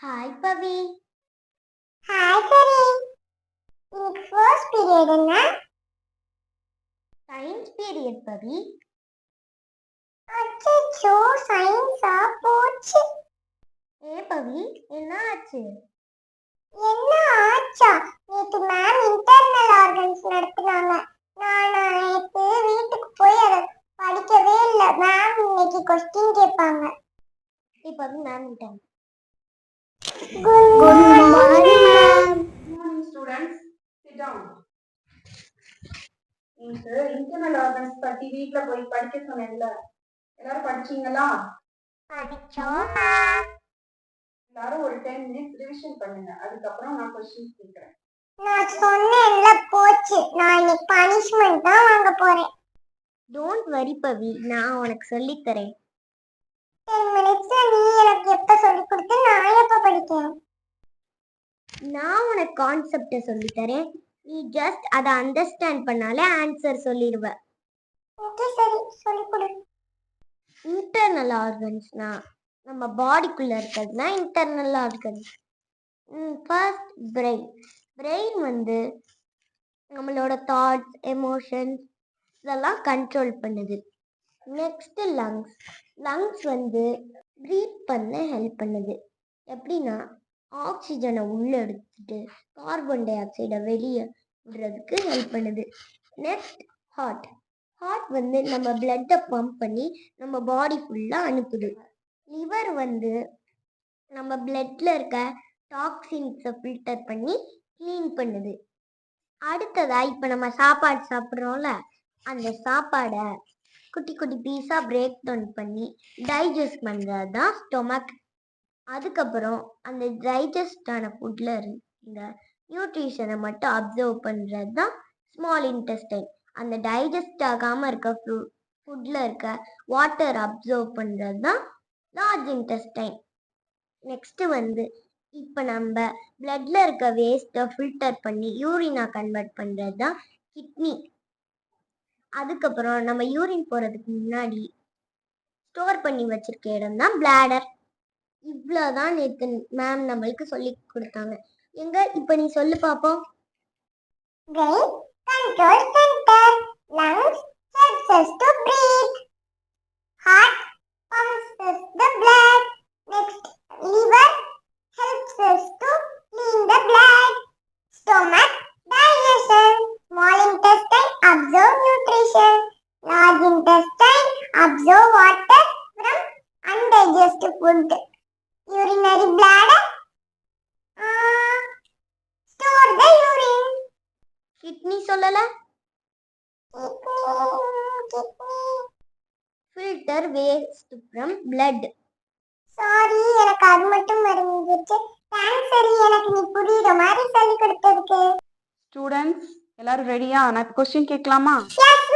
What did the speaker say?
Hi பவி. Hi சரி. இன்னைக்கு first period என்ன? சயின்ஸ் பீரியட் பவி. அச்சச்சோ, சயின்ஸா போச்சு. பவி, என்ன ஆச்சு? என்ன ஆச்சா? நேத்து மேம் இன்டர்னல் ஆர்கன்ஸ் நடத்துனாங்க. நான் நேத்து வீட்டுக்கு போய் அதை படிக்கவே இல்லை. மேம் இன்னைக்கு கொஸ்டின் கேட்பாங்க. பவி, மேம் விட்டாங்க. Good morning, ma'am. Good morning, students. Sit down. இன்னைக்கு இன்டர்னல் ஆர்கன்ஸ் பத்தி வீட்ல போய் படிக்க சொன்னேன்ல, எல்லாரும் படிச்சீங்களா? படிச்சோம் மேம். எல்லாரும் ஒரு 10 minutes ரிவிஷன் பண்ணுங்க. அதுக்கப்புறம் நான் क्वेश्चंस கேக்குறேன். நான் சொன்னேன்ல போச்சு. நான் இன்னைக்கு பனிஷ்மென்ட் தான் வாங்க போறேன். டோன்ட் வரி பவி, நான் உனக்கு சொல்லி தரேன். 10 மினிட்ஸ்ல நீ எனக்கு எப்ப சொல்லி கொடுத்து நான் எப்ப படிக்கிறேன்? நான் உனக்கு கான்செப்டை சொல்லி தரேன். நீ ஜஸ்ட் அதை அண்டர்ஸ்டாண்ட் பண்ணாலே ஆன்சர் சொல்லிடுவ. ஓகே சரி, சொல்லி கொடு. இன்டர்னல் ஆர்கன்ஸ்னா நம்ம பாடிக்குள்ள இருக்கிறதுனா internal organs. First brain. Brain வந்து நம்மளோட தாட்ஸ், எமோஷன்ஸ் இதெல்லாம் கண்ட்ரோல் பண்ணுது. Next lungs. லங்ஸ் வந்து ப்ரீத் பண்ண ஹெல்ப் பண்ணுது. எப்படின்னா ஆக்சிஜனை உள்ளே எடுத்துட்டு கார்பன் டை ஆக்சைடை வெளியே விடுறதுக்கு ஹெல்ப் பண்ணுது. Next heart. ஹார்ட் வந்து நம்ம பிளட்டை பம்ப் பண்ணி நம்ம பாடி ஃபுல்லாக அனுப்புது. லிவர் வந்து நம்ம பிளட்ல இருக்க டாக்ஸின்ஸை ஃபில்டர் பண்ணி க்ளீன் பண்ணுது. அடுத்ததா இப்போ நம்ம சாப்பாடு சாப்பிட்றோம்ல, அந்த சாப்பாடை குட்டி குட்டி பீஸாக பிரேக் டவுன் பண்ணி டைஜஸ்ட் பண்ணுறது தான் ஸ்டொமக். அதுக்கப்புறம் அந்த டைஜஸ்ட் ஆன ஃபுட்டில் இருந்த நியூட்ரிஷனை மட்டும் அப்சர்வ் பண்ணுறது தான் ஸ்மால் இன்டெஸ்டைன். அந்த டைஜஸ்ட் ஆகாமல் இருக்க ஃபுட்டில் இருக்க வாட்டர் அப்சர்வ் பண்ணுறது தான் லார்ஜ் இன்டெஸ்டைன். நெக்ஸ்ட்டு வந்து இப்போ நம்ம பிளட்ல இருக்க வேஸ்ட்டை ஃபில்டர் பண்ணி யூரினாக கன்வெர்ட் பண்ணுறது தான் கிட்னி. அதுக்கப்புறம் நம்ம யூரின் போகிறதுக்கு முன்னாடி ஸ்டோர் பண்ணி வச்சிருக்க இடம் தான் பிளாடர். இவ்வளோதான் நேற்று மேம் நம்மளுக்கு சொல்லி கொடுத்தாங்க. எங்க இப்போ நீ சொல்லு பார்ப்போம். Brain control center. Lungs helps us to breathe. Heart pumps us the blood. Next, liver helps us to clean the blood. Stomach digestion. Small intestine absorb nutrition. Large intestine absorb water from undigested food. Urinary bladder store the urine. Kidney சொல்லலை. Kidney. Filter waste from blood. Sorry, எனக்கு அது மட்டும் மறந்துருச்சு. Thanks சரி, எனக்கு நீ புரியுற மாதிரி சொல்லி கொடுத்ததுக்கு. ஸ்டூடெண்ட்ஸ் எல்லாரும் ரெடியா? நான் क्वेश्चन கேட்கலாமா? எஸ்